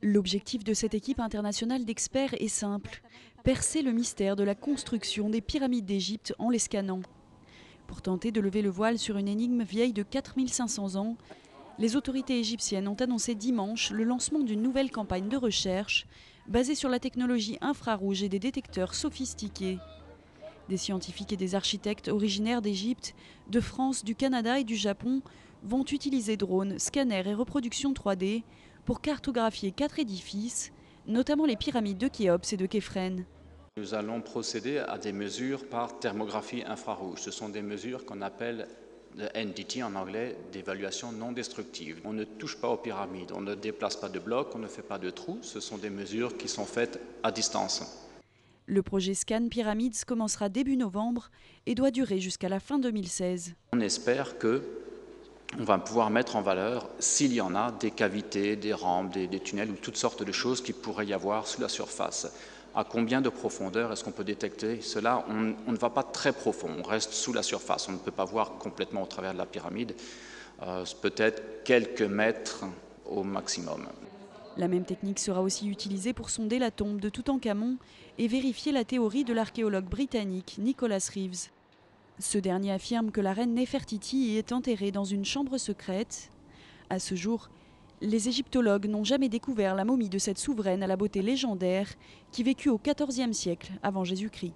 L'objectif de cette équipe internationale d'experts est simple, percer le mystère de la construction des pyramides d'Égypte en les scannant. Pour tenter de lever le voile sur une énigme vieille de 4500 ans, les autorités égyptiennes ont annoncé dimanche le lancement d'une nouvelle campagne de recherche basée sur la technologie infrarouge et des détecteurs sophistiqués. Des scientifiques et des architectes originaires d'Égypte, de France, du Canada et du Japon vont utiliser drones, scanners et reproductions 3D pour cartographier 4 édifices, notamment les pyramides de Khéops et de Képhren. Nous allons procéder à des mesures par thermographie infrarouge. Ce sont des mesures qu'on appelle de NDT en anglais, d'évaluation non destructive. On ne touche pas aux pyramides, on ne déplace pas de blocs, on ne fait pas de trous. Ce sont des mesures qui sont faites à distance. Le projet Scan Pyramids commencera début novembre et doit durer jusqu'à la fin 2016. On espère que on va pouvoir mettre en valeur, s'il y en a, des cavités, des rampes, des tunnels ou toutes sortes de choses qui pourraient y avoir sous la surface. À combien de profondeur est-ce qu'on peut détecter cela? On ne va pas très profond, on reste sous la surface, on ne peut pas voir complètement au travers de la pyramide, peut-être quelques mètres au maximum. La même technique sera aussi utilisée pour sonder la tombe de Toutankhamon et vérifier la théorie de l'archéologue britannique Nicholas Reeves. Ce dernier affirme que la reine Néfertiti y est enterrée dans une chambre secrète. À ce jour, les égyptologues n'ont jamais découvert la momie de cette souveraine à la beauté légendaire qui vécut au XIVe siècle avant Jésus-Christ.